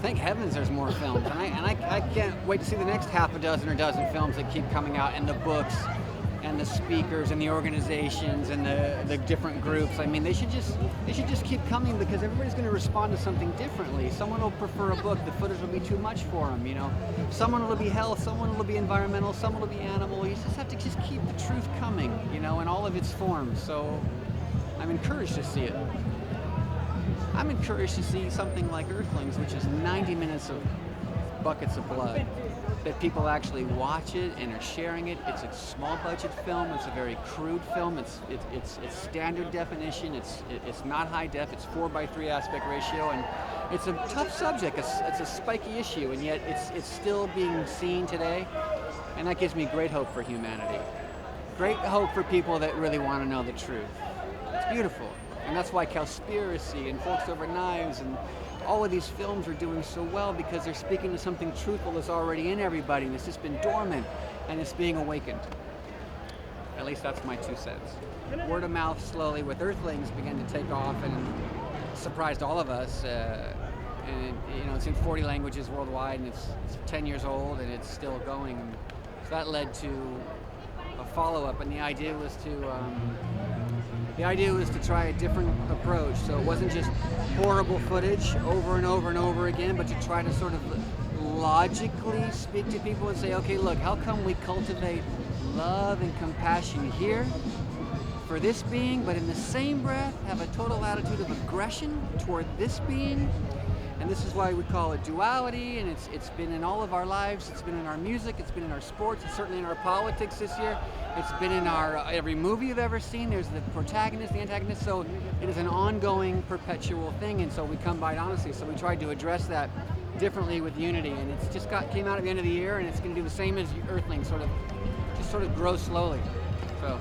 thank heavens there's more films, and I can't wait to see the next half a dozen or dozen films that keep coming out, and the books, and the speakers, and the organizations, and the different groups. I mean, they should just keep coming, because everybody's going to respond to something differently. Someone will prefer a book, the footage will be too much for them, you know. Someone will be health, someone will be environmental, someone will be animal. You just have to just keep the truth coming, you know, in all of its forms. So I'm encouraged to see it. I'm encouraged to see something like Earthlings, which is 90 minutes of buckets of blood, that people actually watch it and are sharing it. It's a small budget film. It's a very crude film. It's standard definition. It's not high def. It's 4:3 aspect ratio, and it's a tough subject. It's a spiky issue, and yet it's still being seen today, and that gives me great hope for humanity. Great hope for people that really want to know the truth. It's beautiful. And that's why Cowspiracy and Forks Over Knives and all of these films are doing so well, because they're speaking to something truthful that's already in everybody, and it's just been dormant, and it's being awakened. At least that's my 2 cents. Word of mouth slowly with Earthlings began to take off and surprised all of us. And you know, it's in 40 languages worldwide, and it's 10 years old, and it's still going. So that led to a follow-up, and the idea was to try a different approach. So it wasn't just horrible footage over and over and over again, but to try to sort of logically speak to people and say, okay, look, how come we cultivate love and compassion here for this being, but in the same breath have a total attitude of aggression toward this being? And this is why we call it duality, and it's been in all of our lives. It's been in our music, it's been in our sports, it's certainly in our politics this year. It's been in our every movie you've ever seen. There's the protagonist, the antagonist, so it is an ongoing, perpetual thing, and so we come by it honestly. So we tried to address that differently with Unity, and it's just came out at the end of the year, and it's going to do the same as Earthlings, sort of grow slowly. So.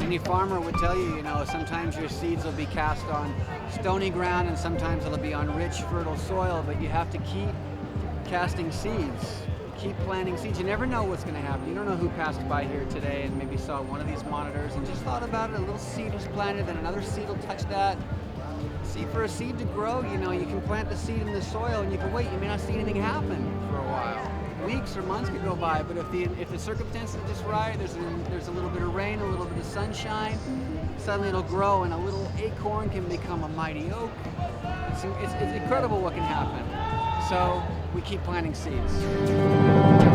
Any farmer would tell you, you know, sometimes your seeds will be cast on stony ground and sometimes it'll be on rich, fertile soil, but you have to keep casting seeds, keep planting seeds. You never know what's going to happen. You don't know who passed by here today and maybe saw one of these monitors and just thought about it. A little seed was planted, then another seed will touch that. See, for a seed to grow, you know, you can plant the seed in the soil and you can wait. You may not see anything happen for a while. Weeks or months could go by, but if the circumstances are just right, there's a little bit of rain, a little bit of sunshine, suddenly it'll grow, and a little acorn can become a mighty oak. It's incredible what can happen. So we keep planting seeds.